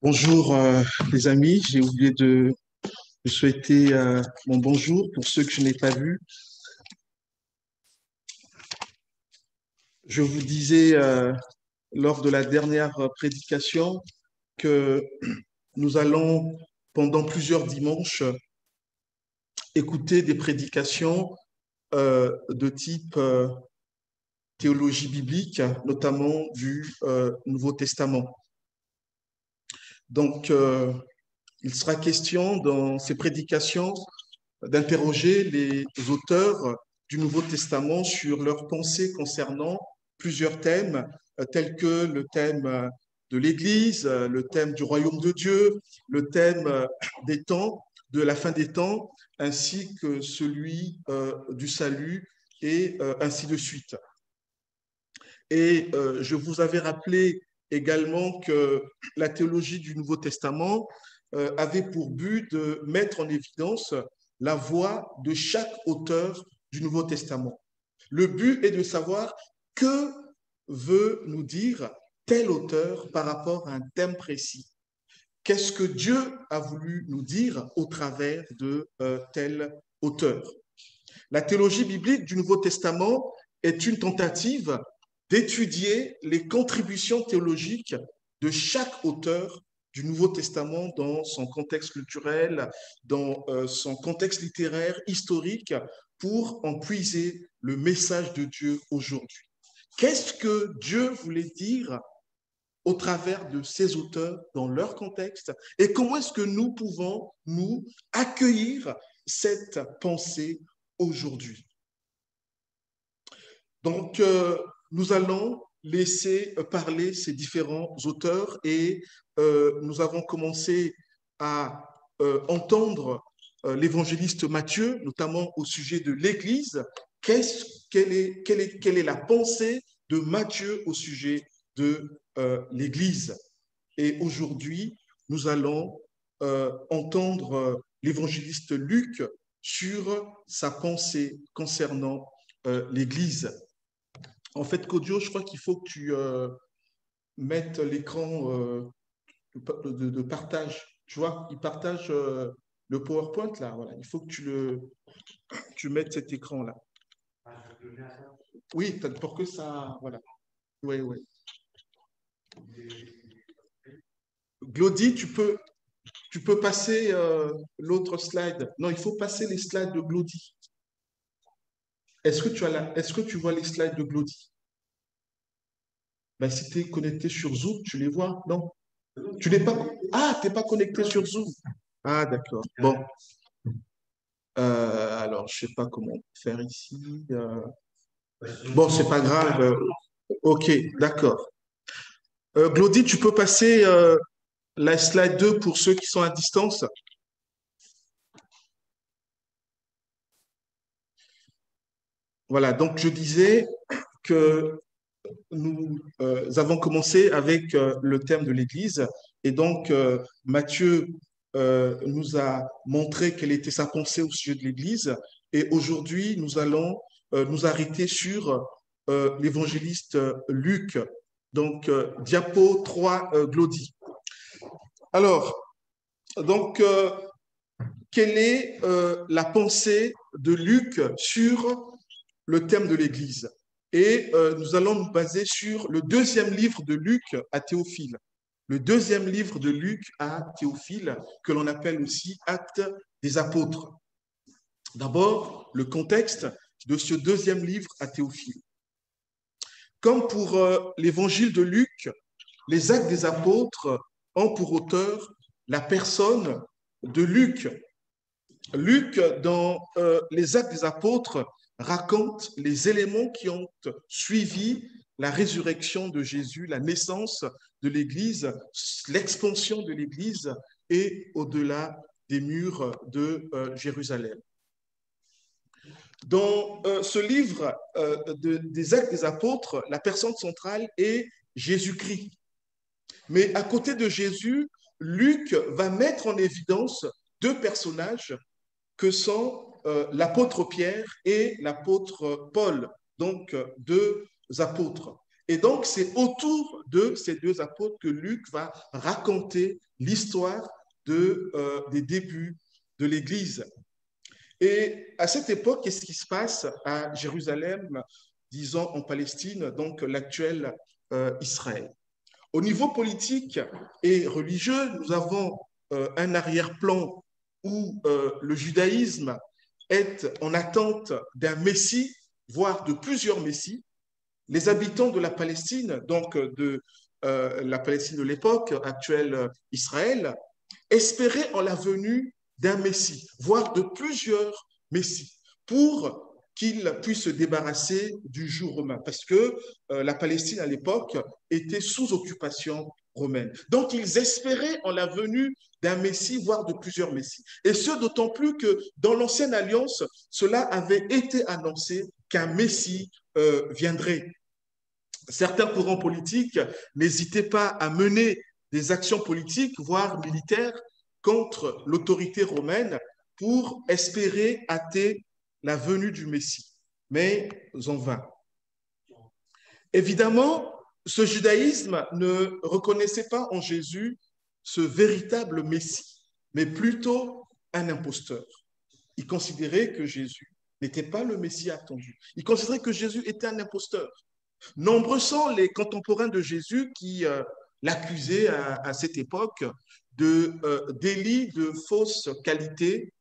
Bonjour les amis, j'ai oublié de souhaiter mon bonjour pour ceux que je n'ai pas vus. Je vous disais lors de la dernière prédication que nous allons pendant plusieurs dimanches écouter des prédications de type théologie biblique, notamment du Nouveau Testament. Donc, il sera question dans ces prédications d'interroger les auteurs du Nouveau Testament sur leurs pensées concernant plusieurs thèmes, tels que le thème de l'Église, le thème du royaume de Dieu, le thème des temps, de la fin des temps, ainsi que celui du salut, et ainsi de suite. Et je vous avais rappelé également que la théologie du Nouveau Testament avait pour but de mettre en évidence la voix de chaque auteur du Nouveau Testament. Le but est de savoir que veut nous dire tel auteur par rapport à un thème précis. Qu'est-ce que Dieu a voulu nous dire au travers de tel auteur? La théologie biblique du Nouveau Testament est une tentative d'étudier les contributions théologiques de chaque auteur du Nouveau Testament dans son contexte culturel, dans son contexte littéraire, historique, pour en puiser le message de Dieu aujourd'hui. Qu'est-ce que Dieu voulait dire au travers de ces auteurs dans leur contexte et comment est-ce que nous pouvons, nous, accueillir cette pensée aujourd'hui? Donc, nous allons laisser parler ces différents auteurs et nous avons commencé à entendre l'évangéliste Matthieu, notamment au sujet de l'Église. Quelle est la pensée de Matthieu au sujet de l'Église? Et aujourd'hui, nous allons entendre l'évangéliste Luc sur sa pensée concernant l'Église. En fait, Kodio, je crois qu'il faut que tu mettes l'écran de partage. Tu vois, il partage le PowerPoint là. Voilà. Il faut que tu mettes cet écran-là. Oui, pour que ça. Voilà. Oui, oui. Glody, tu peux passer l'autre slide. Non, il faut passer les slides de Glody. Est-ce que tu vois les slides de Glody? Ben, si tu es connecté sur Zoom, tu les vois, non? Tu n'es pas. Ah, tu n'es pas connecté sur Zoom. Ah, d'accord. Bon. Alors, je ne sais pas comment faire ici. Bon, c'est pas grave. Ok, d'accord. Glody, tu peux passer la slide 2 pour ceux qui sont à distance. Voilà, donc je disais que nous avons commencé avec le thème de l'Église et donc Matthieu nous a montré quelle était sa pensée au sujet de l'Église et aujourd'hui nous allons nous arrêter sur l'évangéliste Luc. Donc diapo 3 Glody. Alors, donc quelle est la pensée de Luc sur le thème de l'Église? Et nous allons nous baser sur le deuxième livre de Luc à Théophile. Le deuxième livre de Luc à Théophile, que l'on appelle aussi Actes des Apôtres. D'abord, le contexte de ce deuxième livre à Théophile. Comme pour l'évangile de Luc, les Actes des Apôtres ont pour auteur la personne de Luc. Luc, dans les Actes des Apôtres, raconte les éléments qui ont suivi la résurrection de Jésus, la naissance de l'Église, l'expansion de l'Église et au-delà des murs de Jérusalem. Dans ce livre des Actes des Apôtres, la personne centrale est Jésus-Christ. Mais à côté de Jésus, Luc va mettre en évidence deux personnages que sont l'apôtre Pierre et l'apôtre Paul, donc deux apôtres. Et donc, c'est autour de ces deux apôtres que Luc va raconter l'histoire des débuts de l'Église. Et à cette époque, qu'est-ce qui se passe à Jérusalem, disons en Palestine, donc l'actuel Israël? Au niveau politique et religieux, nous avons un arrière-plan où le judaïsme est en attente d'un messie, voire de plusieurs messies. Les habitants de la Palestine, donc de la Palestine de l'époque, actuelle Israël, espéraient en la venue d'un messie, voire de plusieurs messies, pour qu'il puisse se débarrasser du joug romain, parce que la Palestine à l'époque était sous occupation romaine. Donc ils espéraient en la venue d'un messie, voire de plusieurs messies. Et ce, d'autant plus que dans l'ancienne alliance, cela avait été annoncé qu'un messie viendrait. Certains courants politiques n'hésitaient pas à mener des actions politiques, voire militaires, contre l'autorité romaine pour espérer hâter la venue du Messie. Mais en vain. Évidemment, ce judaïsme ne reconnaissait pas en Jésus ce véritable Messie, mais plutôt un imposteur. Il considérait que Jésus n'était pas le Messie attendu. Il considérait que Jésus était un imposteur. Nombreux sont les contemporains de Jésus qui l'accusaient à cette époque de délits de fausse qualité,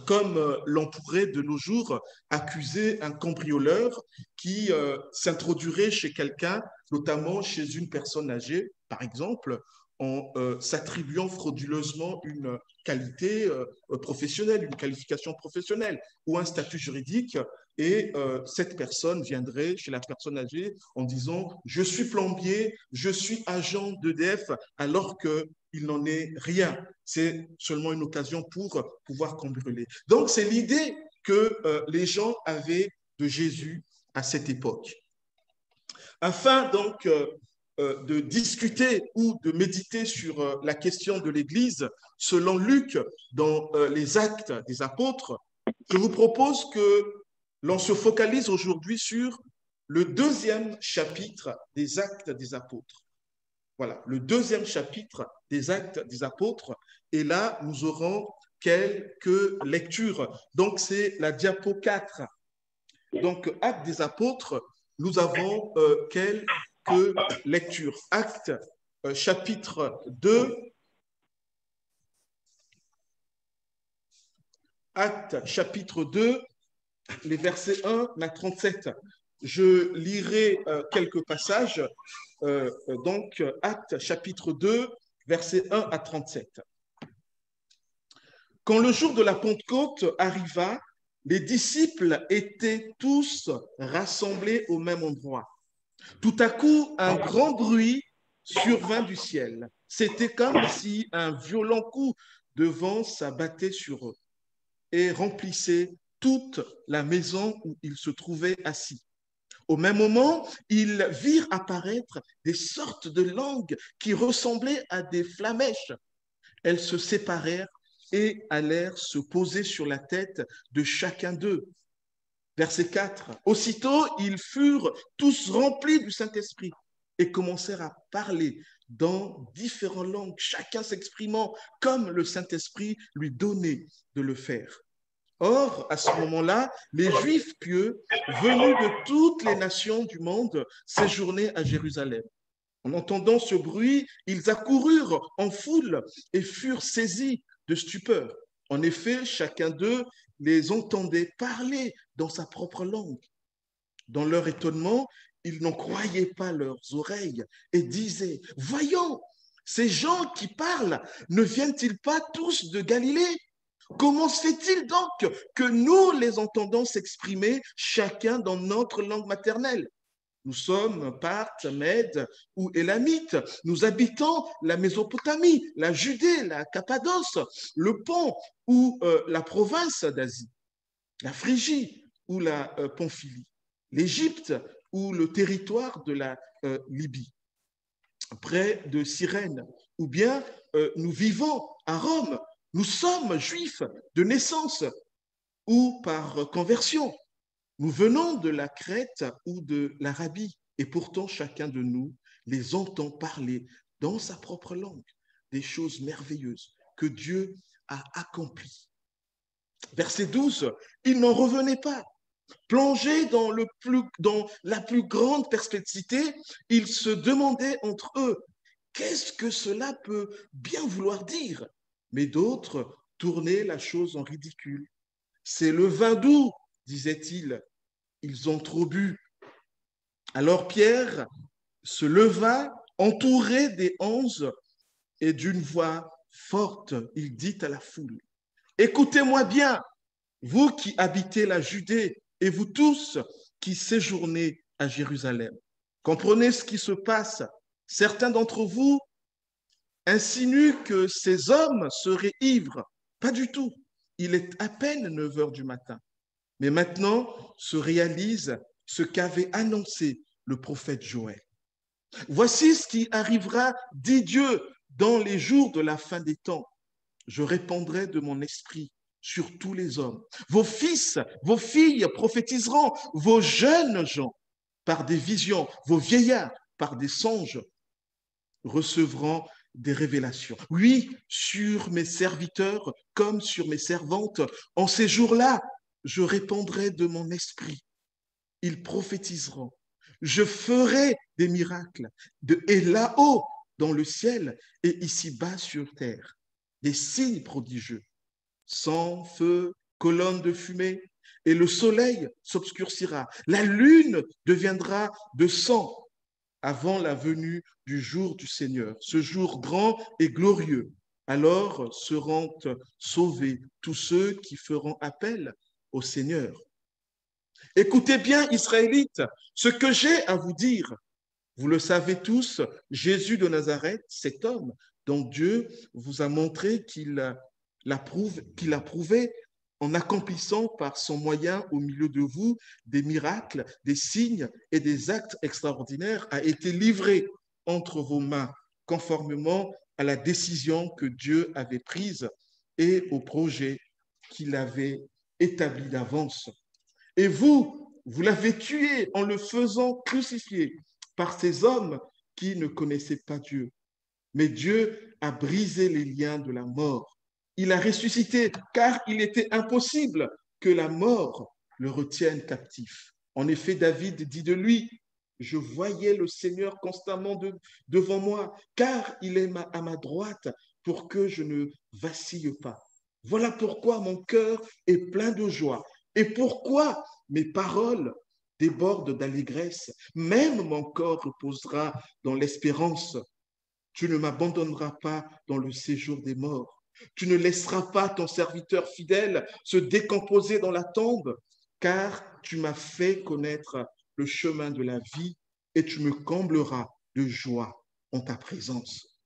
comme l'on pourrait de nos jours accuser un cambrioleur qui s'introduirait chez quelqu'un, notamment chez une personne âgée, par exemple, en s'attribuant frauduleusement une qualité professionnelle, une qualification professionnelle ou un statut juridique. Et cette personne viendrait chez la personne âgée en disant « Je suis plombier, je suis agent d'EDF », alors qu'il n'en est rien. C'est seulement une occasion pour pouvoir cambrioler. Donc, c'est l'idée que les gens avaient de Jésus à cette époque. Afin donc de discuter ou de méditer sur la question de l'Église, selon Luc, dans les Actes des Apôtres, je vous propose que l'on se focalise aujourd'hui sur le deuxième chapitre des Actes des Apôtres. Voilà, le deuxième chapitre des Actes des Apôtres. Et là, nous aurons quelques lectures. Donc, c'est la diapo 4. Donc, Actes des Apôtres, nous avons quelques lectures. Actes chapitre 2. Actes chapitre 2, les versets 1 à 37. Je lirai quelques passages. Donc, Actes chapitre 2, versets 1 à 37. Quand le jour de la Pentecôte arriva, les disciples étaient tous rassemblés au même endroit. Tout à coup, un grand bruit survint du ciel. C'était comme si un violent coup de vent s'abattait sur eux et remplissait toute la maison où ils se trouvaient assis. Au même moment, ils virent apparaître des sortes de langues qui ressemblaient à des flamèches. Elles se séparèrent et allèrent se poser sur la tête de chacun d'eux. Verset 4. Aussitôt, ils furent tous remplis du Saint-Esprit et commencèrent à parler dans différentes langues, chacun s'exprimant comme le Saint-Esprit lui donnait de le faire. Or, à ce moment-là, les Juifs pieux, venus de toutes les nations du monde, séjournaient à Jérusalem. En entendant ce bruit, ils accoururent en foule et furent saisis de stupeur. En effet, chacun d'eux les entendait parler dans sa propre langue. Dans leur étonnement, ils n'en croyaient pas leurs oreilles et disaient « Voyons, ces gens qui parlent, ne viennent-ils pas tous de Galilée ? Comment se fait-il donc que nous les entendons s'exprimer chacun dans notre langue maternelle ? Nous sommes Parthes, Mèdes ou Élamites. Nous habitons la Mésopotamie, la Judée, la Cappadoce, le Pont ou la province d'Asie, la Phrygie ou la Pamphylie, l'Égypte ou le territoire de la Libye, près de Cyrène. Ou bien nous vivons à Rome Nous sommes juifs de naissance ou par conversion. Nous venons de la Crète ou de l'Arabie et pourtant chacun de nous les entend parler dans sa propre langue des choses merveilleuses que Dieu a accomplies. Verset 12, ils n'en revenaient pas. Plongés dans la plus grande perplexité, ils se demandaient entre eux, qu'est-ce que cela peut bien vouloir dire? Mais d'autres tournaient la chose en ridicule. C'est le vin doux, disait-il. Ils ont trop bu. Alors Pierre se leva, entouré des 11, et d'une voix forte, il dit à la foule, écoutez-moi bien, vous qui habitez la Judée et vous tous qui séjournez à Jérusalem. Comprenez ce qui se passe. Certains d'entre vous insinuent que ces hommes seraient ivres. Pas du tout. Il est à peine 9 heures du matin. Mais maintenant se réalise ce qu'avait annoncé le prophète Joël. Voici ce qui arrivera, dit Dieu, dans les jours de la fin des temps. Je répandrai de mon esprit sur tous les hommes. Vos fils, vos filles prophétiseront, vos jeunes gens par des visions, vos vieillards par des songes recevront des révélations. Oui, sur mes serviteurs comme sur mes servantes, en ces jours-là, je répandrai de mon esprit. Ils prophétiseront. Je ferai des miracles, et là-haut, dans le ciel, et ici-bas sur terre, des signes prodigieux, sang, feu, colonne de fumée, et le soleil s'obscurcira. La lune deviendra de sang avant la venue du jour du Seigneur, ce jour grand et glorieux. Alors seront sauvés tous ceux qui feront appel au Seigneur. Écoutez bien, Israélites, ce que j'ai à vous dire. Vous le savez tous, Jésus de Nazareth, cet homme dont Dieu vous a montré qu'il a prouvé en accomplissant par son moyen au milieu de vous des miracles, des signes et des actes extraordinaires, a été livré entre vos mains conformément à la décision que Dieu avait prise et au projet qu'il avait établi d'avance. Et vous, vous l'avez tué en le faisant crucifier par ces hommes qui ne connaissaient pas Dieu. Mais Dieu a brisé les liens de la mort. Il a ressuscité car il était impossible que la mort le retienne captif. En effet, David dit de lui, je voyais le Seigneur constamment devant moi, car il est à ma droite pour que je ne vacille pas. Voilà pourquoi mon cœur est plein de joie et pourquoi mes paroles débordent d'allégresse. Même mon corps reposera dans l'espérance. Tu ne m'abandonneras pas dans le séjour des morts. Tu ne laisseras pas ton serviteur fidèle se décomposer dans la tombe, car tu m'as fait connaître le chemin de la vie et tu me combleras de joie en ta présence.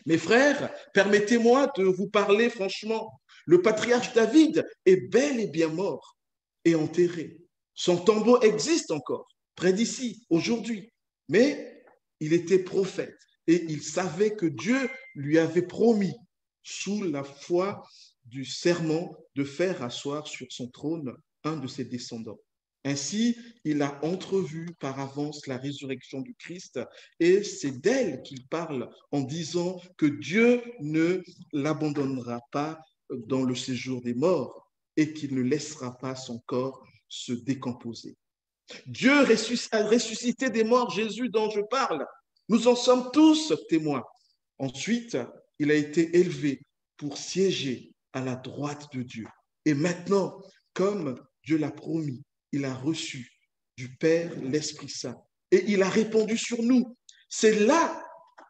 Mes frères, permettez-moi de vous parler franchement. Le patriarche David est bel et bien mort et enterré. Son tombeau existe encore, près d'ici, aujourd'hui. Mais il était prophète et il savait que Dieu lui avait promis, sous la foi du serment, de faire asseoir sur son trône un de ses descendants. Ainsi, il a entrevu par avance la résurrection du Christ et c'est d'elle qu'il parle en disant que Dieu ne l'abandonnera pas dans le séjour des morts et qu'il ne laissera pas son corps se décomposer. Dieu a ressuscité des morts Jésus dont je parle. Nous en sommes tous témoins. Ensuite, il a été élevé pour siéger à la droite de Dieu. Et maintenant, comme Dieu l'a promis, il a reçu du Père l'Esprit Saint et il a répandu sur nous. C'est là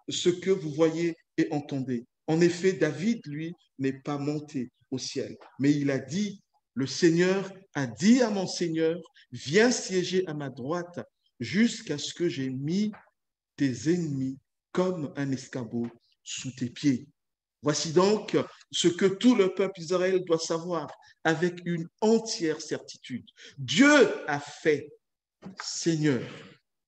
ce que vous voyez et entendez. En effet, David, lui, n'est pas monté au ciel, mais il a dit, le Seigneur a dit à mon Seigneur, viens siéger à ma droite jusqu'à ce que j'ai mis tes ennemis comme un escabeau sous tes pieds. Voici donc ce que tout le peuple d'Israël doit savoir avec une entière certitude. Dieu a fait Seigneur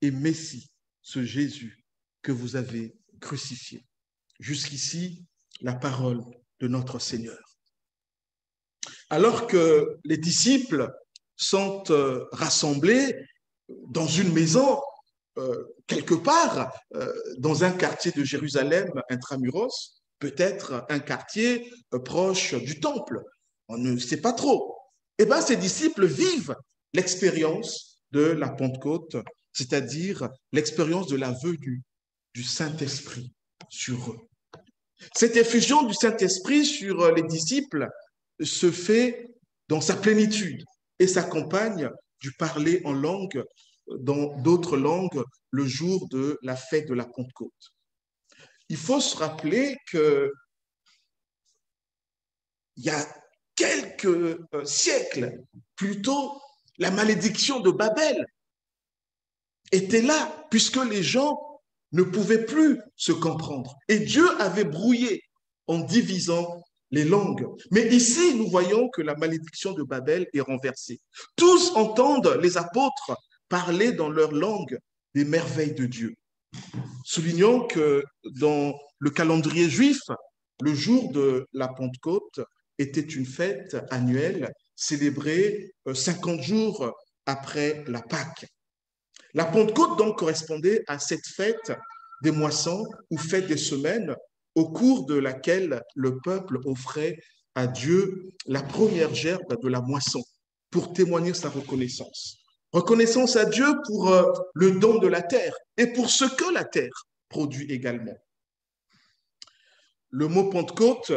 et Messie ce Jésus que vous avez crucifié. Jusqu'ici, la parole de notre Seigneur. Alors que les disciples sont rassemblés dans une maison, quelque part, dans un quartier de Jérusalem intramuros, peut-être un quartier proche du temple. On ne sait pas trop. Eh bien, ces disciples vivent l'expérience de la Pentecôte, c'est-à-dire l'expérience de la venue du Saint-Esprit sur eux. Cette effusion du Saint-Esprit sur les disciples se fait dans sa plénitude et s'accompagne du parler en langue, dans d'autres langues, le jour de la fête de la Pentecôte. Il faut se rappeler qu'il y a quelques siècles plus tôt, la malédiction de Babel était là, puisque les gens ne pouvaient plus se comprendre. Et Dieu avait brouillé en divisant les langues. Mais ici, nous voyons que la malédiction de Babel est renversée. Tous entendent les apôtres parler dans leur langue des merveilles de Dieu. Soulignons que dans le calendrier juif, le jour de la Pentecôte était une fête annuelle célébrée 50 jours après la Pâque. La Pentecôte donc correspondait à cette fête des moissons ou fête des semaines au cours de laquelle le peuple offrait à Dieu la première gerbe de la moisson pour témoigner sa reconnaissance. Reconnaissance à Dieu pour le don de la terre et pour ce que la terre produit également. Le mot Pentecôte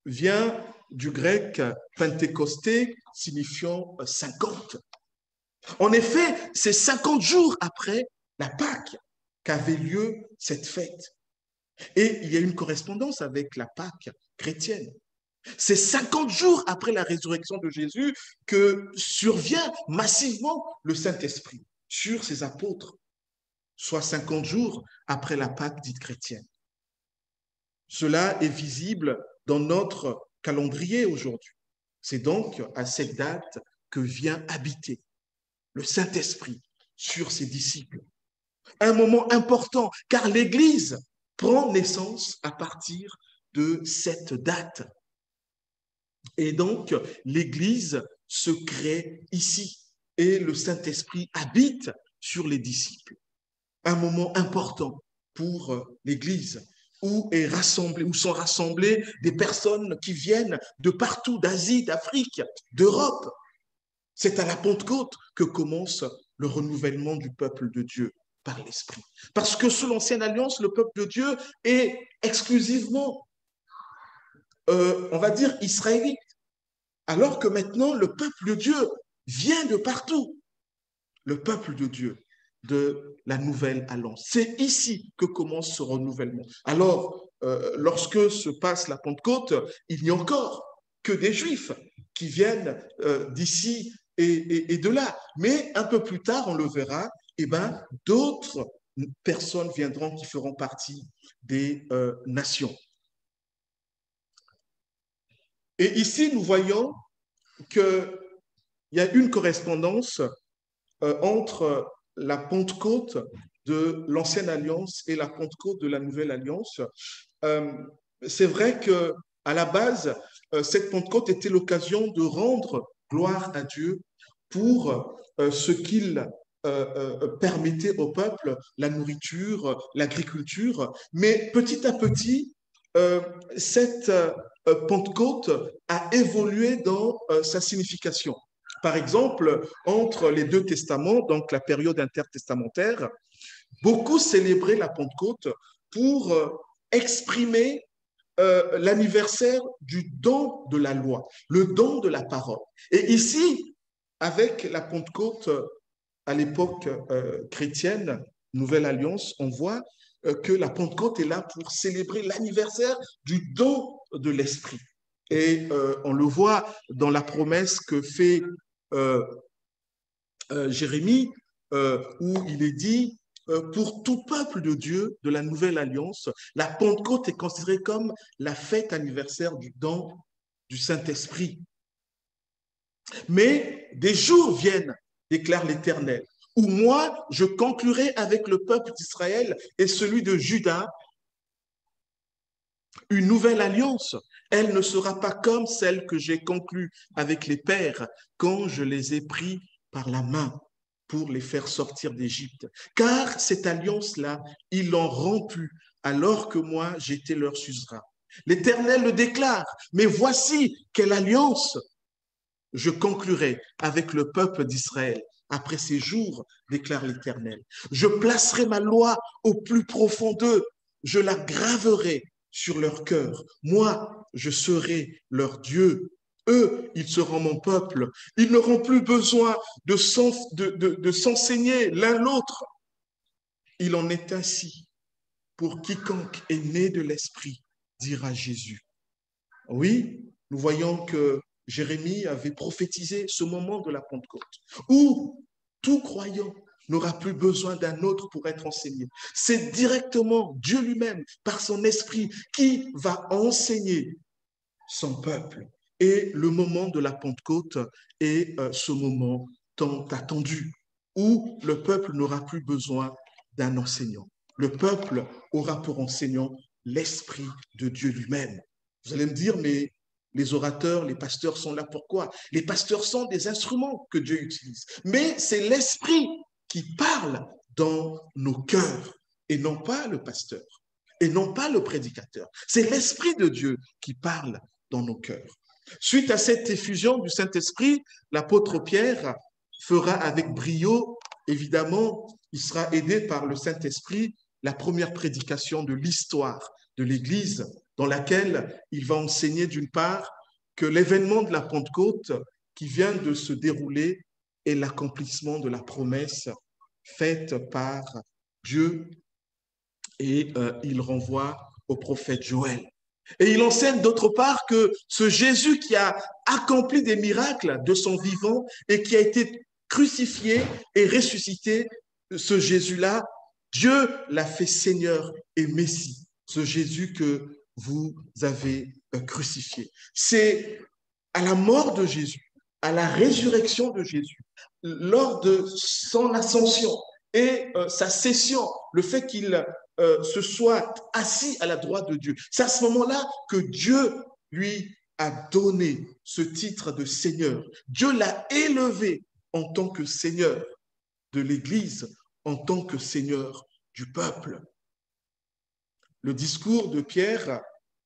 vient du grec pentecosté, signifiant 50. En effet, c'est 50 jours après la Pâque qu'avait lieu cette fête. Et il y a une correspondance avec la Pâque chrétienne. C'est 50 jours après la résurrection de Jésus que survient massivement le Saint-Esprit sur ses apôtres, soit 50 jours après la Pâque dite chrétienne. Cela est visible dans notre calendrier aujourd'hui. C'est donc à cette date que vient habiter le Saint-Esprit sur ses disciples. Un moment important, car l'Église prend naissance à partir de cette date. Et donc, l'Église se crée ici et le Saint-Esprit habite sur les disciples. Un moment important pour l'Église où sont rassemblées des personnes qui viennent de partout, d'Asie, d'Afrique, d'Europe. C'est à la Pentecôte que commence le renouvellement du peuple de Dieu par l'Esprit. Parce que sous l'Ancienne Alliance, le peuple de Dieu est exclusivement, on va dire, israélite. Alors que maintenant, le peuple de Dieu vient de partout. Le peuple de Dieu de la Nouvelle Alliance. C'est ici que commence ce renouvellement. Alors, lorsque se passe la Pentecôte, il n'y a encore que des Juifs qui viennent d'ici et de là. Mais un peu plus tard, on le verra, eh ben, d'autres personnes viendront qui feront partie des nations. Et ici, nous voyons qu'il y a une correspondance entre la Pentecôte de l'Ancienne Alliance et la Pentecôte de la Nouvelle Alliance. C'est vrai qu'à la base, cette Pentecôte était l'occasion de rendre gloire à Dieu pour ce qu'il permettait au peuple, la nourriture, l'agriculture. Mais petit à petit, cette Pentecôte a évolué dans sa signification. Par exemple, entre les deux testaments, donc la période intertestamentaire, beaucoup célébraient la Pentecôte pour exprimer l'anniversaire du don de la loi, le don de la parole. Et ici, avec la Pentecôte à l'époque chrétienne, Nouvelle Alliance, on voit que la Pentecôte est là pour célébrer l'anniversaire du don de l'Esprit. Et on le voit dans la promesse que fait Jérémie, où il est dit pour tout peuple de Dieu de la Nouvelle Alliance, la Pentecôte est considérée comme la fête anniversaire du don du Saint-Esprit. Mais des jours viennent, déclare l'Éternel, où moi, je conclurai avec le peuple d'Israël et celui de Juda Une nouvelle alliance, elle ne sera pas comme celle que j'ai conclue avec les pères quand je les ai pris par la main pour les faire sortir d'Égypte. Car cette alliance-là, ils l'ont rompue alors que moi, j'étais leur suzerain. L'Éternel le déclare, mais voici quelle alliance je conclurai avec le peuple d'Israël après ces jours, déclare l'Éternel. Je placerai ma loi au plus profond d'eux, je la graverai sur leur cœur. Moi, je serai leur Dieu. Eux, ils seront mon peuple. Ils n'auront plus besoin de s'enseigner l'un l'autre. Il en est ainsi pour quiconque est né de l'Esprit, dira Jésus. Oui, nous voyons que Jérémie avait prophétisé ce moment de la Pentecôte, où tout croyant n'aura plus besoin d'un autre pour être enseigné. C'est directement Dieu lui-même, par son esprit, qui va enseigner son peuple. Et le moment de la Pentecôte est ce moment tant attendu, où le peuple n'aura plus besoin d'un enseignant. Le peuple aura pour enseignant l'Esprit de Dieu lui-même. Vous allez me dire, mais les orateurs, les pasteurs sont là pourquoi? Les pasteurs sont des instruments que Dieu utilise. Mais c'est l'Esprit qui parle dans nos cœurs et non pas le pasteur et non pas le prédicateur. C'est l'Esprit de Dieu qui parle dans nos cœurs. Suite à cette effusion du Saint-Esprit, l'apôtre Pierre fera avec brio, évidemment, il sera aidé par le Saint-Esprit, la première prédication de l'histoire de l'Église, dans laquelle il va enseigner d'une part que l'événement de la Pentecôte qui vient de se dérouler est l'accomplissement de la promesse faite par Dieu et il renvoie au prophète Joël. Et il enseigne d'autre part que ce Jésus qui a accompli des miracles de son vivant et qui a été crucifié et ressuscité, ce Jésus-là, Dieu l'a fait Seigneur et Messie, ce Jésus que vous avez crucifié. C'est à la mort de Jésus, à la résurrection de Jésus, lors de son ascension et sa cession, le fait qu'il se soit assis à la droite de Dieu. C'est à ce moment-là que Dieu lui a donné ce titre de Seigneur. Dieu l'a élevé en tant que Seigneur de l'Église, en tant que Seigneur du peuple. Le discours de Pierre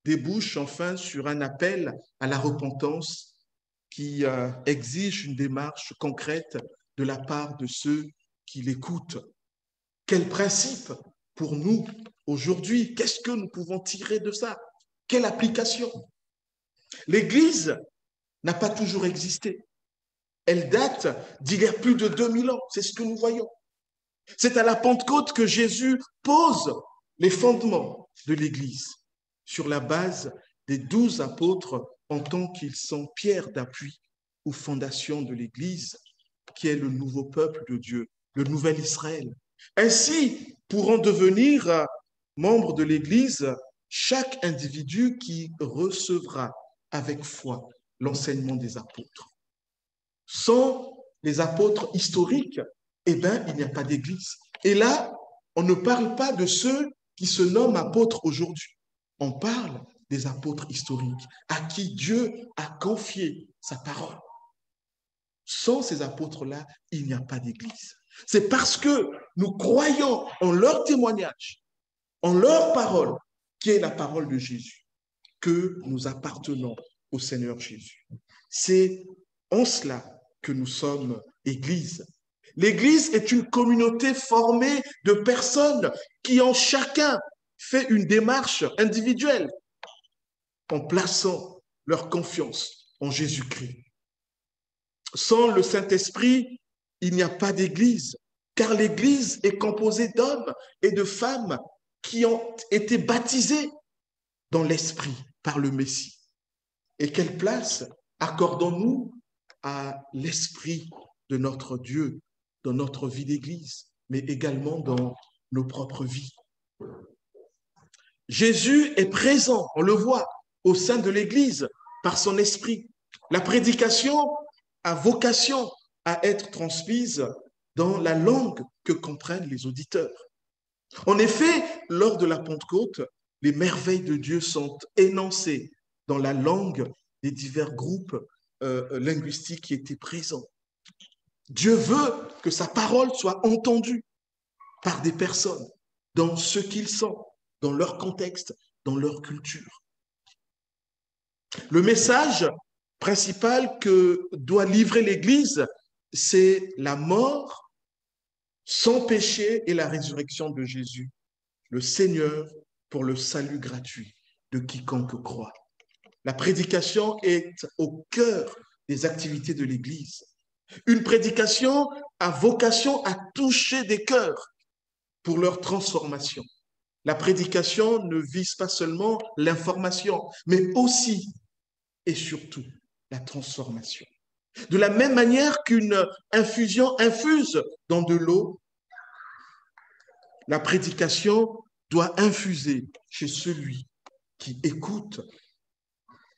débouche enfin sur un appel à la repentance qui exige une démarche concrète de la part de ceux qui l'écoutent. Quel principe pour nous aujourd'hui? Qu'est-ce que nous pouvons tirer de ça? Quelle application? L'Église n'a pas toujours existé. Elle date d'il y a plus de 2000 ans. C'est ce que nous voyons. C'est à la Pentecôte que Jésus pose les fondements de l'Église sur la base des 12 apôtres en tant qu'ils sont pierres d'appui aux fondations de l'Église, qui est le nouveau peuple de Dieu, le nouvel Israël. Ainsi, pourront devenir membres de l'Église chaque individu qui recevra avec foi l'enseignement des apôtres. Sans les apôtres historiques, eh bien, il n'y a pas d'Église. Et là, on ne parle pas de ceux qui se nomment apôtres aujourd'hui. On parle des apôtres historiques à qui Dieu a confié sa parole. Sans ces apôtres-là, il n'y a pas d'Église. C'est parce que nous croyons en leur témoignage, en leur parole, qui est la parole de Jésus, que nous appartenons au Seigneur Jésus. C'est en cela que nous sommes Église. L'Église est une communauté formée de personnes qui ont chacun fait une démarche individuelle en plaçant leur confiance en Jésus-Christ. Sans le Saint-Esprit, il n'y a pas d'Église, car l'Église est composée d'hommes et de femmes qui ont été baptisés dans l'Esprit par le Messie. Et quelle place accordons-nous à l'Esprit de notre Dieu dans notre vie d'Église, mais également dans nos propres vies? Jésus est présent, on le voit, au sein de l'Église par son Esprit. La prédication a vocation à être transmise dans la langue que comprennent les auditeurs. En effet, lors de la Pentecôte, les merveilles de Dieu sont énoncées dans la langue des divers groupes linguistiques qui étaient présents. Dieu veut que sa parole soit entendue par des personnes dans ce qu'ils sont, dans leur contexte, dans leur culture. Le message principal que doit livrer l'Église, c'est la mort sans péché et la résurrection de Jésus, le Seigneur, pour le salut gratuit de quiconque croit. La prédication est au cœur des activités de l'Église. Une prédication a vocation à toucher des cœurs pour leur transformation. La prédication ne vise pas seulement l'information, mais aussi et surtout la transformation. De la même manière qu'une infusion infuse dans de l'eau, la prédication doit infuser chez celui qui écoute.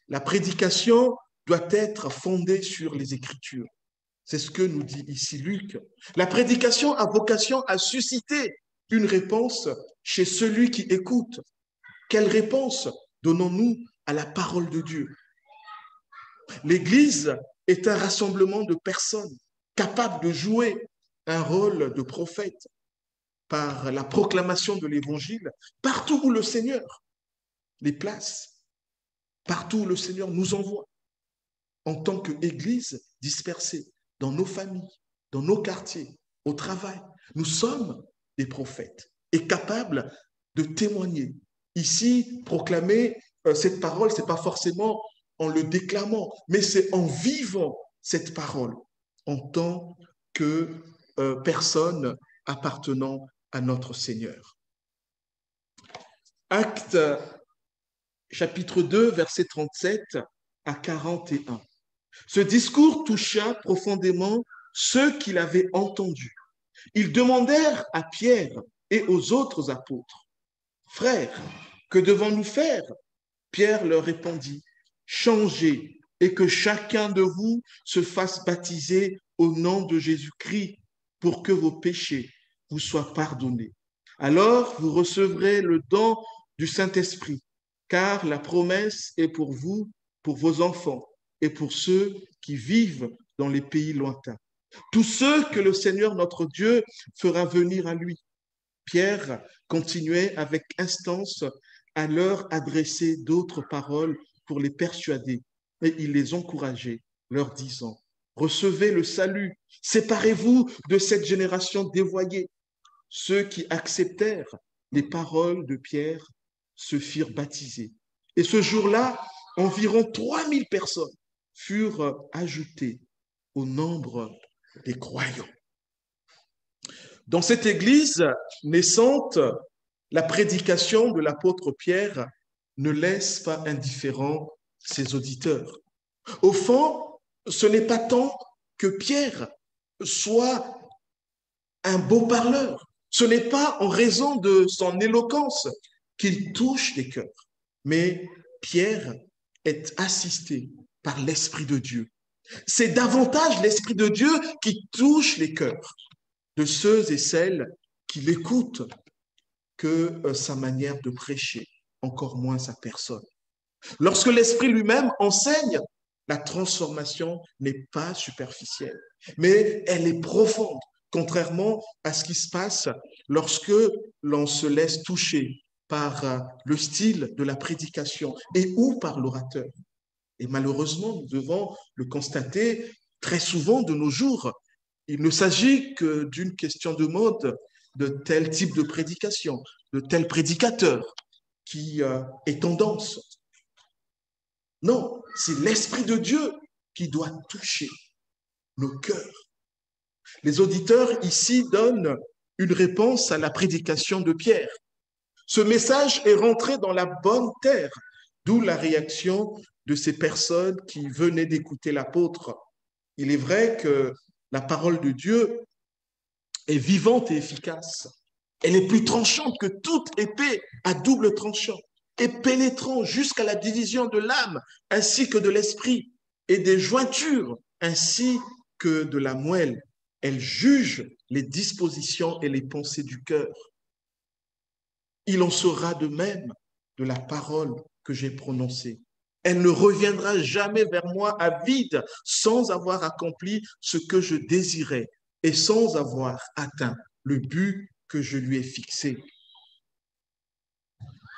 La prédication doit être fondée sur les Écritures. C'est ce que nous dit ici Luc. La prédication a vocation à susciter une réponse chez celui qui écoute. Quelle réponse donnons-nous à la parole de Dieu? L'Église est un rassemblement de personnes capables de jouer un rôle de prophète par la proclamation de l'Évangile partout où le Seigneur les place, partout où le Seigneur nous envoie, en tant qu'Église dispersée dans nos familles, dans nos quartiers, au travail. Nous sommes des prophètes et capables de témoigner. Ici, proclamer cette parole, ce n'est pas forcément en le déclamant, mais c'est en vivant cette parole en tant que personne appartenant à notre Seigneur. Acte chapitre 2, versets 37 à 41. Ce discours toucha profondément ceux qui l'avaient entendu. Ils demandèrent à Pierre et aux autres apôtres, « Frères, que devons-nous faire ?» Pierre leur répondit, « Changez et que chacun de vous se fasse baptiser au nom de Jésus-Christ pour que vos péchés vous soient pardonnés. Alors vous recevrez le don du Saint-Esprit, car la promesse est pour vous, pour vos enfants et pour ceux qui vivent dans les pays lointains. Tous ceux que le Seigneur notre Dieu fera venir à lui. » Pierre continuait avec instance à leur adresser d'autres paroles pour les persuader, et il les encourageait, leur disant, « Recevez le salut, séparez-vous de cette génération dévoyée. » Ceux qui acceptèrent les paroles de Pierre se firent baptiser. Et ce jour-là, environ 3000 personnes furent ajoutées au nombre des croyants. Dans cette église naissante, la prédication de l'apôtre Pierre ne laisse pas indifférents ses auditeurs. Au fond, ce n'est pas tant que Pierre soit un beau parleur, ce n'est pas en raison de son éloquence qu'il touche les cœurs, mais Pierre est assisté par l'Esprit de Dieu. C'est davantage l'Esprit de Dieu qui touche les cœurs de ceux et celles qui l'écoutent que sa manière de prêcher, encore moins sa personne. Lorsque l'Esprit lui-même enseigne, la transformation n'est pas superficielle, mais elle est profonde, contrairement à ce qui se passe lorsque l'on se laisse toucher par le style de la prédication et ou par l'orateur. Et malheureusement, nous devons le constater très souvent de nos jours. Il ne s'agit que d'une question de mode, de tel type de prédication, de tel prédicateur qui est tendance. Non, c'est l'Esprit de Dieu qui doit toucher nos cœurs. Les auditeurs ici donnent une réponse à la prédication de Pierre. Ce message est rentré dans la bonne terre, d'où la réaction de ces personnes qui venaient d'écouter l'apôtre. Il est vrai que la parole de Dieu est vivante et efficace. Elle est plus tranchante que toute épée à double tranchant et pénétrant jusqu'à la division de l'âme ainsi que de l'esprit et des jointures ainsi que de la moelle. Elle juge les dispositions et les pensées du cœur. Il en sera de même de la parole que j'ai prononcée. Elle ne reviendra jamais vers moi à vide sans avoir accompli ce que je désirais et sans avoir atteint le but que je lui ai fixé.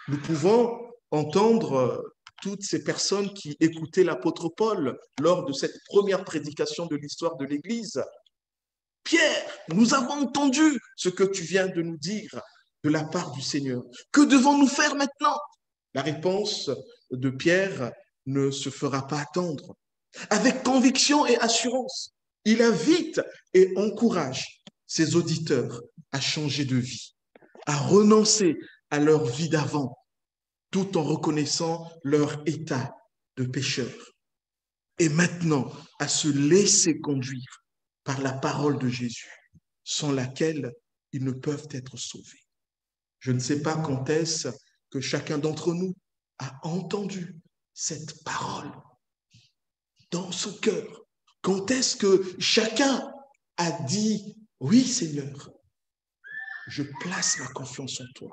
Nous pouvons entendre toutes ces personnes qui écoutaient l'apôtre Paul lors de cette première prédication de l'histoire de l'Église. Pierre, nous avons entendu ce que tu viens de nous dire de la part du Seigneur. Que devons-nous faire maintenant? La réponse de Pierre ne se fera pas attendre. Avec conviction et assurance, il invite et encourage ses auditeurs à changer de vie, à renoncer à leur vie d'avant, tout en reconnaissant leur état de pécheur. Et maintenant, à se laisser conduire par la parole de Jésus, sans laquelle ils ne peuvent être sauvés. Je ne sais pas quand est-ce que chacun d'entre nous a entendu cette parole dans son cœur. Quand est-ce que chacun a dit, oui Seigneur, je place ma confiance en toi.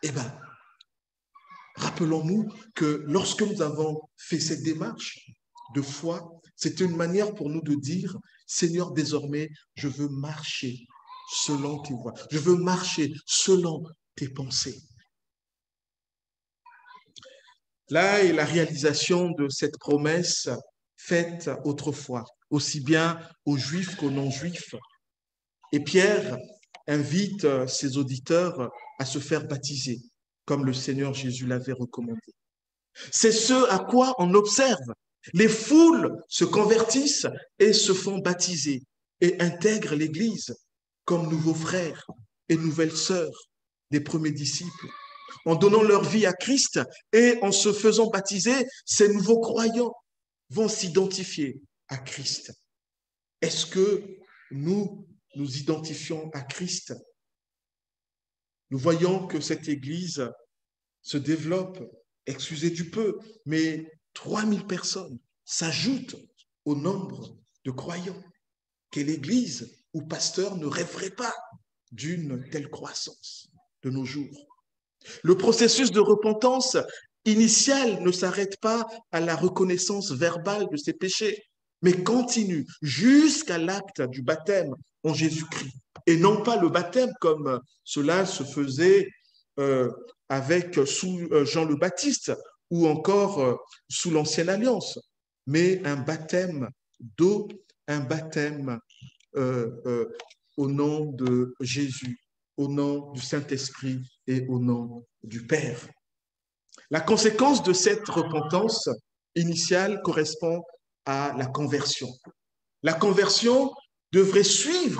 Eh bien, rappelons-nous que lorsque nous avons fait cette démarche de foi, c'est une manière pour nous de dire, Seigneur, désormais, je veux marcher selon tes voies. Je veux marcher selon tes pensées. Là est la réalisation de cette promesse faite autrefois, aussi bien aux Juifs qu'aux non-Juifs. Et Pierre invite ses auditeurs à se faire baptiser, comme le Seigneur Jésus l'avait recommandé. C'est ce à quoi on observe. Les foules se convertissent et se font baptiser et intègrent l'Église comme nouveaux frères et nouvelles sœurs des premiers disciples. En donnant leur vie à Christ et en se faisant baptiser, ces nouveaux croyants vont s'identifier à Christ. Est-ce que nous nous identifions à Christ? Nous voyons que cette Église se développe, excusez du peu, mais 3000 personnes s'ajoutent au nombre de croyants. Quelle Église ou pasteur ne rêverait pas d'une telle croissance de nos jours? Le processus de repentance initial ne s'arrête pas à la reconnaissance verbale de ses péchés, mais continue jusqu'à l'acte du baptême en Jésus-Christ. Et non pas le baptême comme cela se faisait avec sous Jean le Baptiste ou encore sous l'Ancienne Alliance, mais un baptême d'eau, un baptême au nom de Jésus, au nom du Saint-Esprit et au nom du Père. La conséquence de cette repentance initiale correspond à la conversion. La conversion devrait être suivie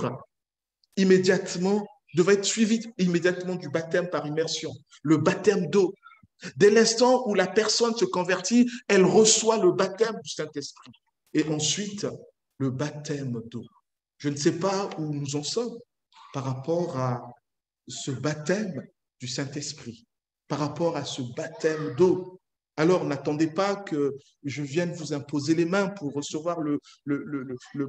immédiatement du baptême par immersion, le baptême d'eau. Dès l'instant où la personne se convertit, elle reçoit le baptême du Saint-Esprit et ensuite le baptême d'eau. Je ne sais pas où nous en sommes par rapport à ce baptême du Saint-Esprit, par rapport à ce baptême d'eau. Alors, n'attendez pas que je vienne vous imposer les mains pour recevoir le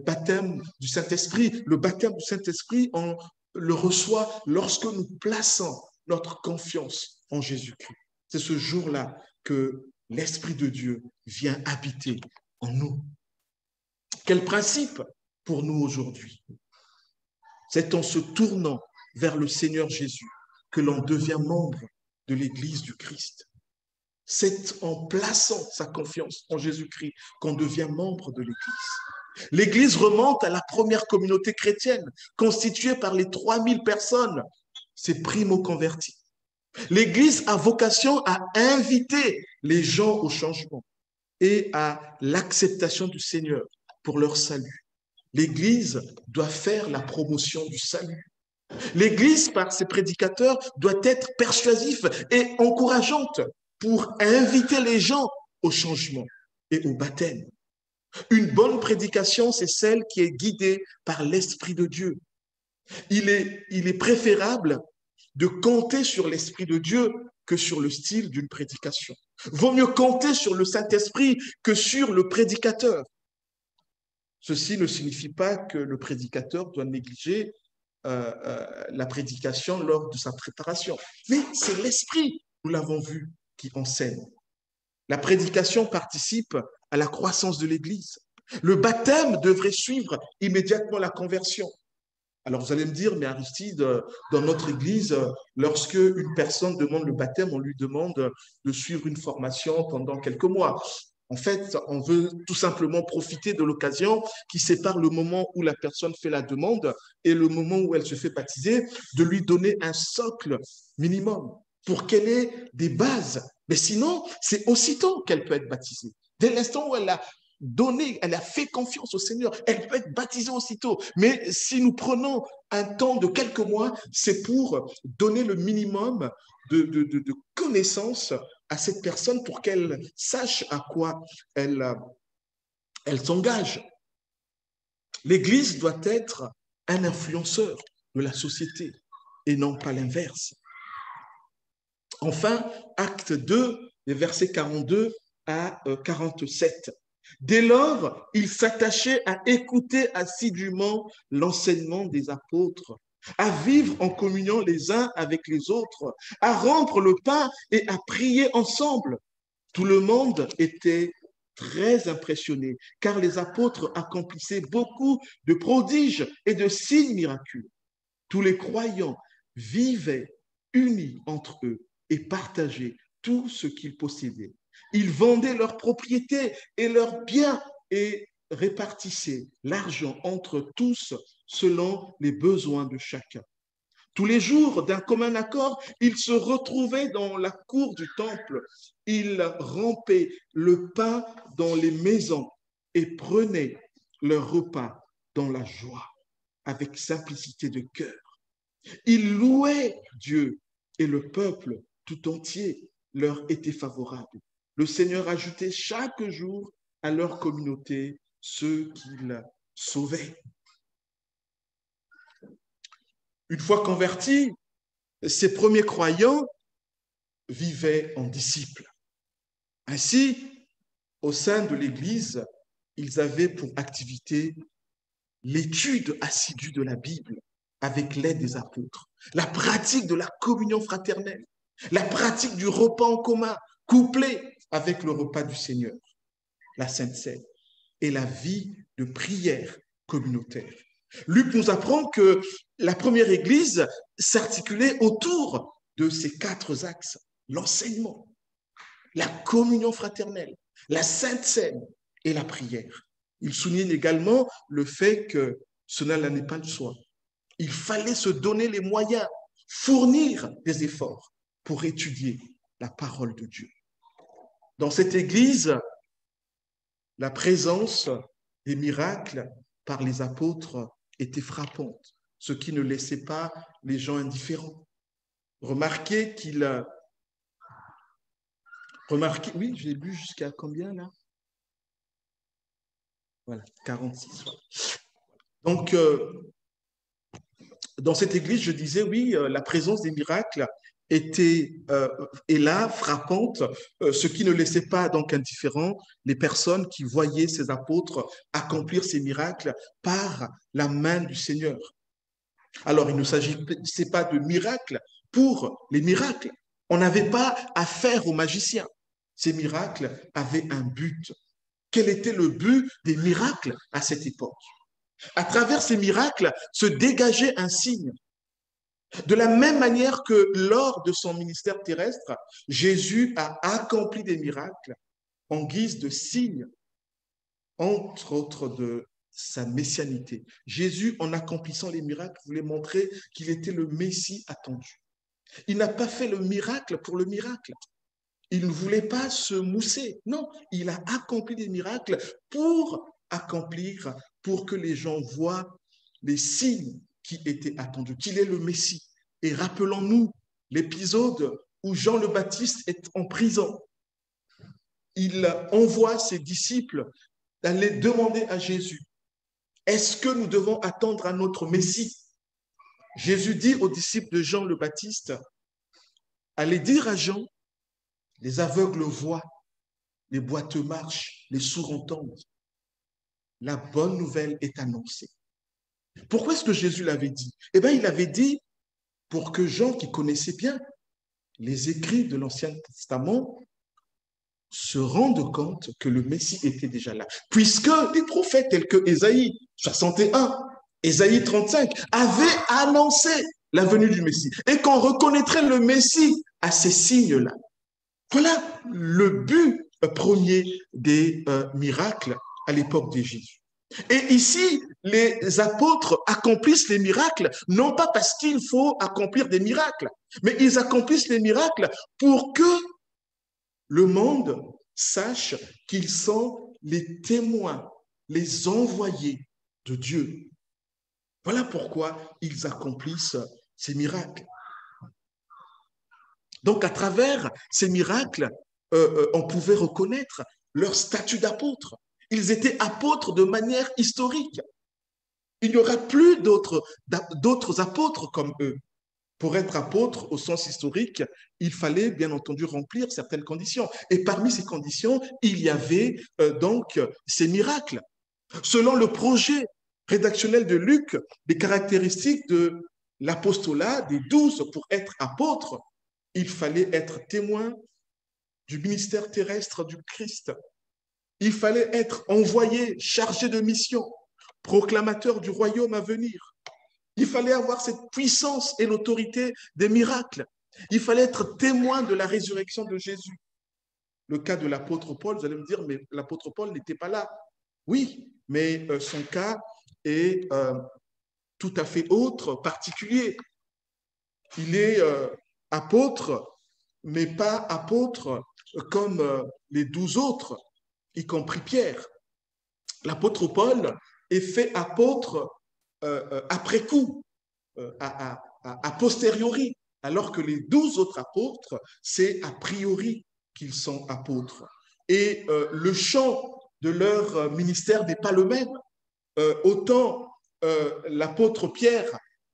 baptême du Saint-Esprit. Le baptême du Saint-Esprit, on le reçoit lorsque nous plaçons notre confiance en Jésus-Christ. C'est ce jour-là que l'Esprit de Dieu vient habiter en nous. Quel principe pour nous aujourd'hui? C'est en se tournant vers le Seigneur Jésus que l'on devient membre de l'Église du Christ. C'est en plaçant sa confiance en Jésus-Christ qu'on devient membre de l'Église. L'Église remonte à la première communauté chrétienne, constituée par les 3000 personnes, ces primo-convertis. L'Église a vocation à inviter les gens au changement et à l'acceptation du Seigneur pour leur salut. L'Église doit faire la promotion du salut. L'Église, par ses prédicateurs, doit être persuasive et encourageante pour inviter les gens au changement et au baptême. Une bonne prédication, c'est celle qui est guidée par l'Esprit de Dieu. Il est préférable de compter sur l'Esprit de Dieu que sur le style d'une prédication. Vaut mieux compter sur le Saint-Esprit que sur le prédicateur. Ceci ne signifie pas que le prédicateur doit négliger la prédication lors de sa préparation. Mais c'est l'Esprit, nous l'avons vu, qui enseigne. La prédication participe à la croissance de l'Église. Le baptême devrait suivre immédiatement la conversion. Alors vous allez me dire, mais Aristide, dans notre Église, lorsque une personne demande le baptême, on lui demande de suivre une formation pendant quelques mois. En fait, on veut tout simplement profiter de l'occasion qui sépare le moment où la personne fait la demande et le moment où elle se fait baptiser, de lui donner un socle minimum pour qu'elle ait des bases. Mais sinon, c'est aussitôt qu'elle peut être baptisée. Dès l'instant où elle a donné, elle a fait confiance au Seigneur, elle peut être baptisée aussitôt. Mais si nous prenons un temps de quelques mois, c'est pour donner le minimum de connaissances à cette personne pour qu'elle sache à quoi elle s'engage. L'Église doit être un influenceur de la société et non pas l'inverse. Enfin, acte 2, les versets 42 à 47. Dès lors, il s'attachait à écouter assidûment l'enseignement des apôtres, à vivre en communion les uns avec les autres, à rompre le pain et à prier ensemble. Tout le monde était très impressionné, car les apôtres accomplissaient beaucoup de prodiges et de signes miraculeux. Tous les croyants vivaient unis entre eux et partageaient tout ce qu'ils possédaient. Ils vendaient leurs propriétés et leurs biens et répartissaient l'argent entre tous selon les besoins de chacun. Tous les jours, d'un commun accord, ils se retrouvaient dans la cour du temple. Ils rompaient le pain dans les maisons et prenaient leur repas dans la joie, avec simplicité de cœur. Ils louaient Dieu et le peuple tout entier leur était favorable. Le Seigneur ajoutait chaque jour à leur communauté ceux qu'il sauvait. Une fois convertis, ces premiers croyants vivaient en disciples. Ainsi, au sein de l'Église, ils avaient pour activité l'étude assidue de la Bible avec l'aide des apôtres, la pratique de la communion fraternelle, la pratique du repas en commun, couplé avec le repas du Seigneur, la Sainte Seine, et la vie de prière communautaire. Luc nous apprend que la première Église s'articulait autour de ces quatre axes: l'enseignement, la communion fraternelle, la Sainte Seine et la prière. Il souligne également le fait que cela n'est pas de soi. Il fallait se donner les moyens, fournir des efforts pour étudier la parole de Dieu. Dans cette Église, la présence des miracles par les apôtres était frappante, ce qui ne laissait pas les gens indifférents. Remarquez, oui, j'ai lu jusqu'à combien là? Voilà, 46. Donc, dans cette église, je disais, oui, la présence des miracles est là, frappante, ce qui ne laissait pas donc indifférent les personnes qui voyaient ces apôtres accomplir ces miracles par la main du Seigneur. Alors, il ne s'agissait pas de miracles pour les miracles. On n'avait pas affaire aux magiciens. Ces miracles avaient un but. Quel était le but des miracles à cette époque? À travers ces miracles se dégageait un signe. De la même manière que lors de son ministère terrestre, Jésus a accompli des miracles en guise de signe, entre autres de sa messianité. Jésus, en accomplissant les miracles, voulait montrer qu'il était le Messie attendu. Il n'a pas fait le miracle pour le miracle. Il ne voulait pas se mousser. Non, il a accompli des miracles pour que les gens voient les signes qui étaient attendus, qu'il est le Messie. Et rappelons-nous l'épisode où Jean le Baptiste est en prison. Il envoie ses disciples d'aller demander à Jésus, est-ce que nous devons attendre un autre Messie? Jésus dit aux disciples de Jean le Baptiste, allez dire à Jean, les aveugles voient, les boiteux marchent, les sourds entendent. La bonne nouvelle est annoncée. Pourquoi est-ce que Jésus l'avait dit? Eh bien, il l'avait dit pour que Jean, qui connaissait bien les écrits de l'Ancien Testament, se rendent compte que le Messie était déjà là. Puisque des prophètes tels que Ésaïe 61, Ésaïe 35 avaient annoncé la venue du Messie et qu'on reconnaîtrait le Messie à ces signes-là. Voilà le but premier des miracles à l'époque des Jésus. Et ici, les apôtres accomplissent les miracles, non pas parce qu'il faut accomplir des miracles, mais ils accomplissent les miracles pour que le monde sache qu'ils sont les témoins, les envoyés de Dieu. Voilà pourquoi ils accomplissent ces miracles. Donc, à travers ces miracles, on pouvait reconnaître leur statut d'apôtre. Ils étaient apôtres de manière historique. Il n'y aura plus d'autres apôtres comme eux. Pour être apôtre au sens historique, il fallait bien entendu remplir certaines conditions. Et parmi ces conditions, il y avait donc ces miracles. Selon le projet rédactionnel de Luc, les caractéristiques de l'apostolat des 12 pour être apôtre, il fallait être témoin du ministère terrestre du Christ. Il fallait être envoyé, chargé de mission, proclamateur du royaume à venir. Il fallait avoir cette puissance et l'autorité des miracles. Il fallait être témoin de la résurrection de Jésus. Le cas de l'apôtre Paul, vous allez me dire, mais l'apôtre Paul n'était pas là. Oui, mais son cas est tout à fait autre, particulier. Il est apôtre, mais pas apôtre comme les 12 autres, y compris Pierre. L'apôtre Paul est fait apôtre après coup, a posteriori, alors que les 12 autres apôtres, c'est a priori qu'ils sont apôtres. Et le champ de leur ministère n'est pas le même. Autant l'apôtre Pierre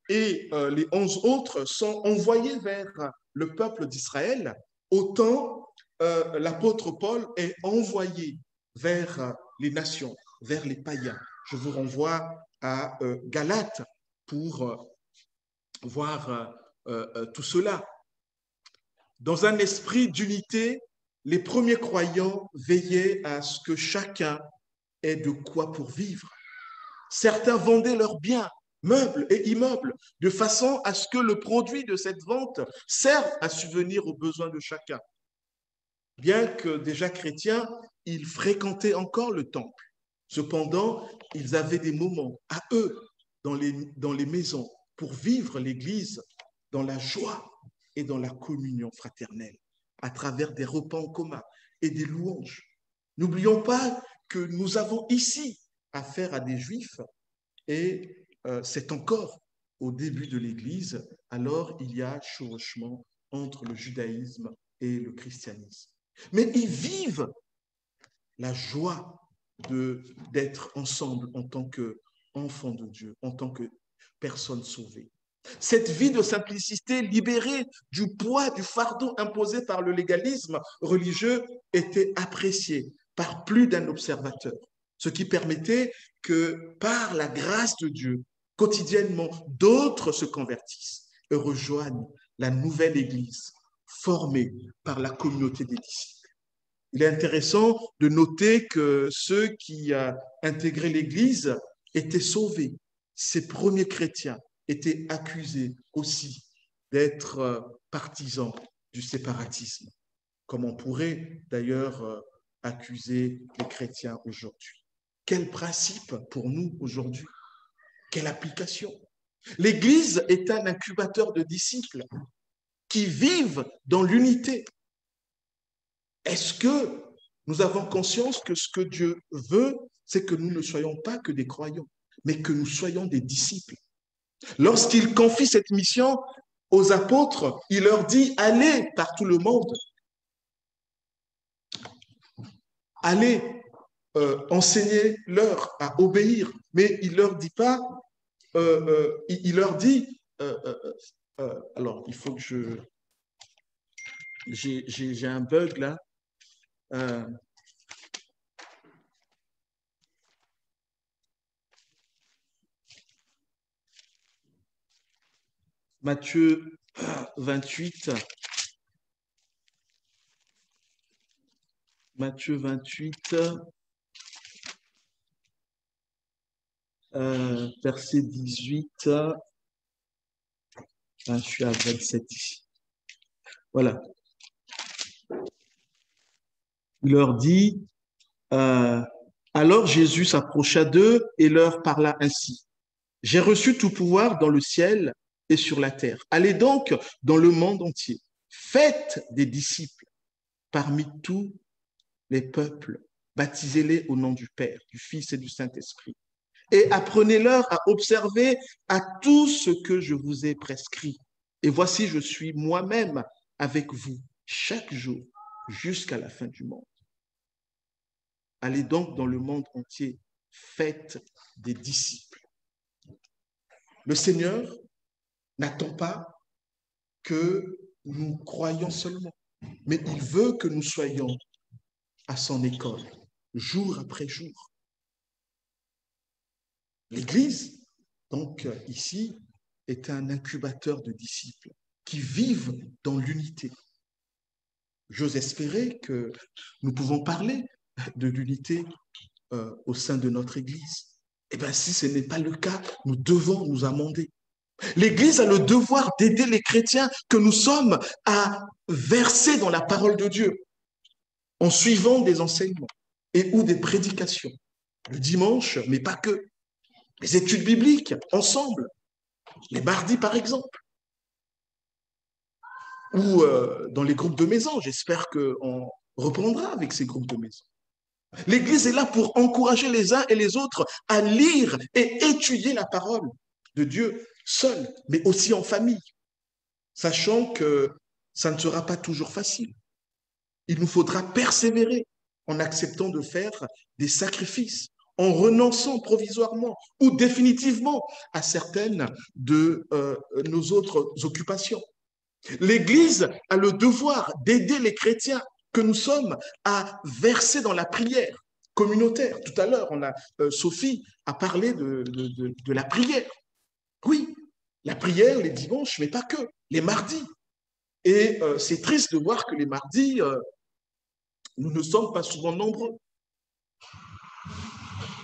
et les 11 autres sont envoyés vers le peuple d'Israël, autant l'apôtre Paul est envoyé vers les nations, vers les païens. Je vous renvoie à Galates pour voir tout cela. Dans un esprit d'unité, les premiers croyants veillaient à ce que chacun ait de quoi pour vivre. Certains vendaient leurs biens, meubles et immeubles, de façon à ce que le produit de cette vente serve à subvenir aux besoins de chacun. Bien que déjà chrétiens, ils fréquentaient encore le temple. Cependant, ils avaient des moments à eux dans les maisons pour vivre l'Église dans la joie et dans la communion fraternelle, à travers des repas en commun et des louanges. N'oublions pas que nous avons ici affaire à des Juifs et c'est encore au début de l'Église, alors il y a chevauchement entre le judaïsme et le christianisme. Mais ils vivent la joie d'être ensemble en tant qu'enfants de Dieu, en tant que personnes sauvées. Cette vie de simplicité libérée du poids, du fardeau imposé par le légalisme religieux était appréciée par plus d'un observateur, ce qui permettait que par la grâce de Dieu, quotidiennement, d'autres se convertissent et rejoignent la nouvelle Église formée par la communauté des disciples. Il est intéressant de noter que ceux qui intégraient l'Église étaient sauvés. Ces premiers chrétiens étaient accusés aussi d'être partisans du séparatisme, comme on pourrait d'ailleurs accuser les chrétiens aujourd'hui. Quel principe pour nous aujourd'hui? Quelle application? L'Église est un incubateur de disciples qui vivent dans l'unité. Est-ce que nous avons conscience que ce que Dieu veut, c'est que nous ne soyons pas que des croyants, mais que nous soyons des disciples? Lorsqu'il confie cette mission aux apôtres, il leur dit, allez par tout le monde, allez enseigner-leur à obéir. Mais il leur dit pas, il leur dit, alors il faut que j'ai un bug là. Euh, Matthieu 28, Matthieu 28, verset 18, je suis à 27 ici. Voilà. Il leur dit, alors Jésus s'approcha d'eux et leur parla ainsi. J'ai reçu tout pouvoir dans le ciel et sur la terre. Allez donc dans le monde entier. Faites des disciples parmi tous les peuples. Baptisez-les au nom du Père, du Fils et du Saint-Esprit. Et apprenez-leur à observer à tout ce que je vous ai prescrit. Et voici, je suis moi-même avec vous chaque jour jusqu'à la fin du monde. Allez donc dans le monde entier. Faites des disciples. Le Seigneur n'attend pas que nous croyions seulement, mais il veut que nous soyons à son école, jour après jour. L'Église, donc ici, est un incubateur de disciples qui vivent dans l'unité. J'ose espérer que nous pouvons parler de l'unité au sein de notre Église. Eh bien, si ce n'est pas le cas, nous devons nous amender. L'Église a le devoir d'aider les chrétiens que nous sommes à verser dans la parole de Dieu en suivant des enseignements et ou des prédications. Le dimanche, mais pas que. Les études bibliques, ensemble. Les mardis, par exemple. Ou dans les groupes de maison. J'espère qu'on reprendra avec ces groupes de maison. L'Église est là pour encourager les uns et les autres à lire et étudier la parole de Dieu seul, mais aussi en famille, sachant que ça ne sera pas toujours facile. Il nous faudra persévérer en acceptant de faire des sacrifices, en renonçant provisoirement ou définitivement à certaines de nos autres occupations. L'Église a le devoir d'aider les chrétiens que nous sommes à verser dans la prière communautaire. Tout à l'heure, Sophie a parlé de la prière. Oui, la prière les dimanches, mais pas que, les mardis. Et c'est triste de voir que les mardis, nous ne sommes pas souvent nombreux.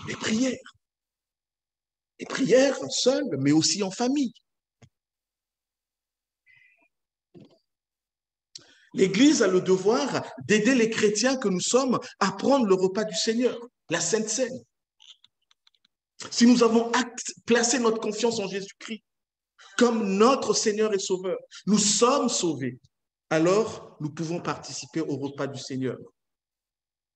Les prières seules, mais aussi en famille. L'Église a le devoir d'aider les chrétiens que nous sommes à prendre le repas du Seigneur, la Sainte Seine. Si nous avons placé notre confiance en Jésus-Christ comme notre Seigneur et Sauveur, nous sommes sauvés, alors nous pouvons participer au repas du Seigneur.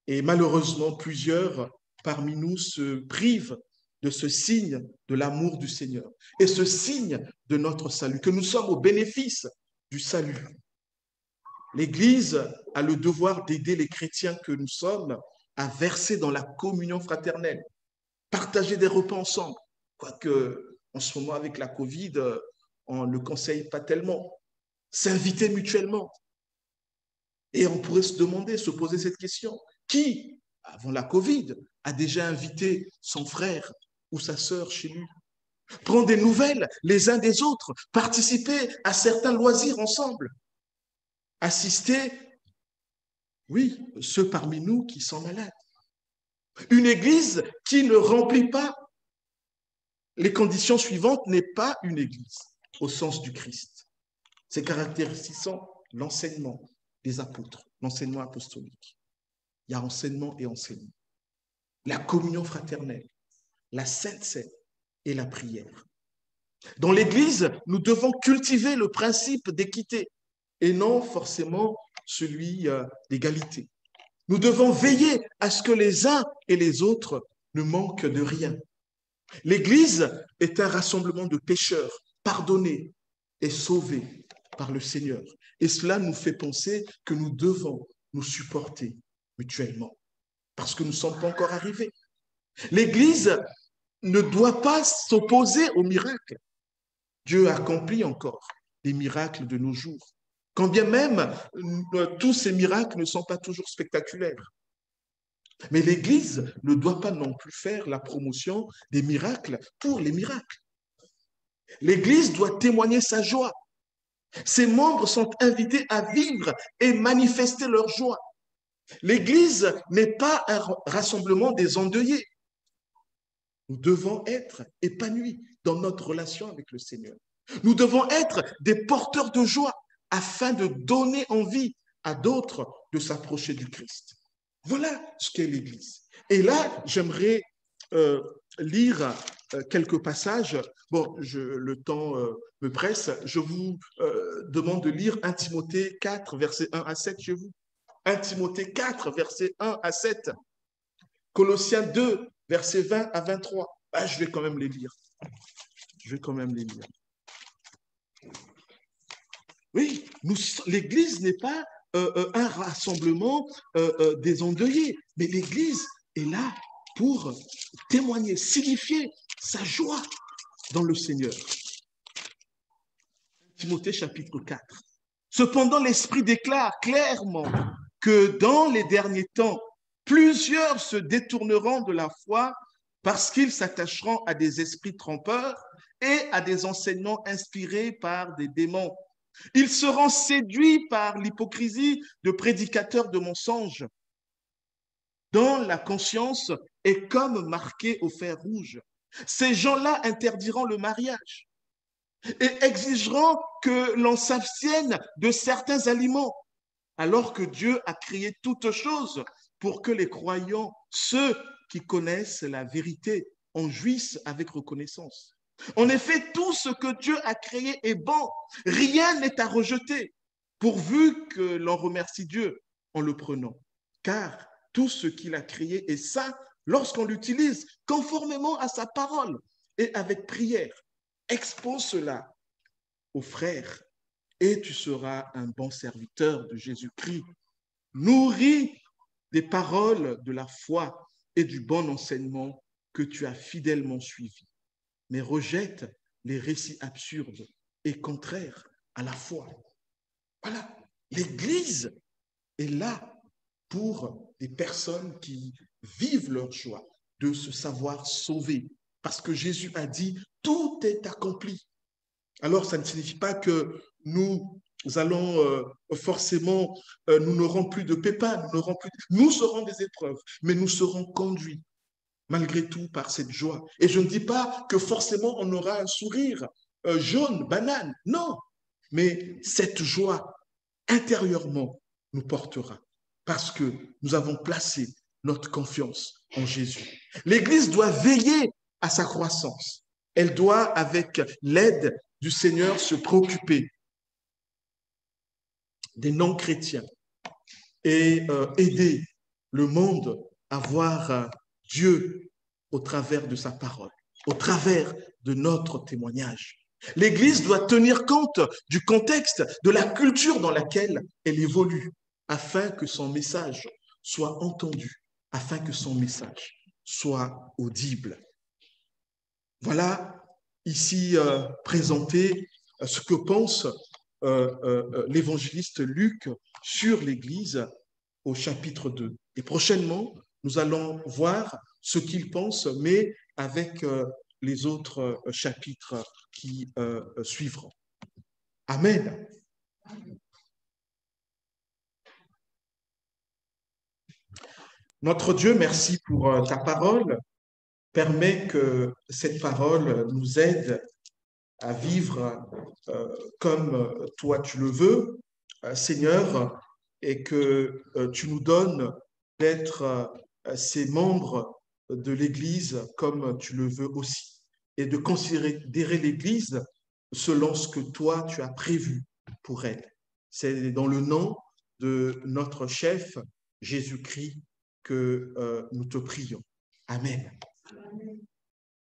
Et malheureusement, plusieurs parmi nous se privent de ce signe de l'amour du Seigneur et ce signe de notre salut, que nous sommes au bénéfice du salut. L'Église a le devoir d'aider les chrétiens que nous sommes à verser dans la communion fraternelle, partager des repas ensemble, quoique en ce moment avec la Covid, on ne le conseille pas tellement, s'inviter mutuellement. Et on pourrait se demander, se poser cette question, qui, avant la Covid, a déjà invité son frère ou sa sœur chez lui? Prendre des nouvelles les uns des autres, participer à certains loisirs ensemble, assister, oui, ceux parmi nous qui sont malades. Une église qui ne remplit pas les conditions suivantes n'est pas une église au sens du Christ. C'est caractérisant l'enseignement des apôtres, l'enseignement apostolique. Il y a enseignement et enseignement. La communion fraternelle, la Sainte Seine et la prière. Dans l'Église, nous devons cultiver le principe d'équité et non forcément celui d'égalité. Nous devons veiller à ce que les uns et les autres ne manquent de rien. L'Église est un rassemblement de pécheurs, pardonnés et sauvés par le Seigneur. Et cela nous fait penser que nous devons nous supporter mutuellement, parce que nous ne sommes pas encore arrivés. L'Église ne doit pas s'opposer aux miracles. Dieu accomplit encore des miracles de nos jours, quand bien même tous ces miracles ne sont pas toujours spectaculaires. Mais l'Église ne doit pas non plus faire la promotion des miracles pour les miracles. L'Église doit témoigner sa joie. Ses membres sont invités à vivre et manifester leur joie. L'Église n'est pas un rassemblement des endeuillés. Nous devons être épanouis dans notre relation avec le Seigneur. Nous devons être des porteurs de joie afin de donner envie à d'autres de s'approcher du Christ. Voilà ce qu'est l'Église. Et là, j'aimerais lire quelques passages. Bon, le temps me presse. Je vous demande de lire 1 Timothée 4, versets 1 à 7 chez vous. 1 Timothée 4, versets 1 à 7. Colossiens 2, versets 20 à 23. Ah, je vais quand même les lire. Je vais quand même les lire. Oui, l'Église n'est pas un rassemblement des endeuillés, mais l'Église est là pour témoigner, signifier sa joie dans le Seigneur. Timothée chapitre 4. Cependant, l'Esprit déclare clairement que dans les derniers temps, plusieurs se détourneront de la foi parce qu'ils s'attacheront à des esprits trompeurs et à des enseignements inspirés par des démons. Ils seront séduits par l'hypocrisie de prédicateurs de mensonges, dont la conscience est comme marquée au fer rouge. Ces gens-là interdiront le mariage et exigeront que l'on s'abstienne de certains aliments, alors que Dieu a créé toutes choses pour que les croyants, ceux qui connaissent la vérité, en jouissent avec reconnaissance. En effet, tout ce que Dieu a créé est bon. Rien n'est à rejeter, pourvu que l'on remercie Dieu en le prenant. Car tout ce qu'il a créé est saint lorsqu'on l'utilise conformément à sa parole et avec prière. Expose cela aux frères et tu seras un bon serviteur de Jésus-Christ, nourri des paroles de la foi et du bon enseignement que tu as fidèlement suivi. Mais rejette les récits absurdes et contraires à la foi. Voilà, l'Église est là pour des personnes qui vivent leur joie de se savoir sauvées. Parce que Jésus a dit, tout est accompli. Alors, ça ne signifie pas que nous allons forcément, nous n'aurons plus de pépins, nous serons des épreuves, mais nous serons conduits malgré tout par cette joie. Et je ne dis pas que forcément on aura un sourire jaune, banane, non, mais cette joie intérieurement nous portera parce que nous avons placé notre confiance en Jésus. L'Église doit veiller à sa croissance. Elle doit, avec l'aide du Seigneur, se préoccuper des non-chrétiens et aider le monde à voir Dieu au travers de sa parole, au travers de notre témoignage. L'Église doit tenir compte du contexte, de la culture dans laquelle elle évolue, afin que son message soit entendu, afin que son message soit audible. Voilà ici présenté ce que pense l'évangéliste Luc sur l'Église au chapitre 2. Et prochainement, nous allons voir ce qu'il pense, mais avec les autres chapitres qui suivront. Amen. Notre Dieu, merci pour ta parole. Permets que cette parole nous aide à vivre comme toi tu le veux, Seigneur, et que tu nous donnes d'être ces membres de l'Église comme tu le veux aussi, et de considérer l'Église selon ce que toi tu as prévu pour elle. C'est dans le nom de notre chef Jésus-Christ que nous te prions. Amen.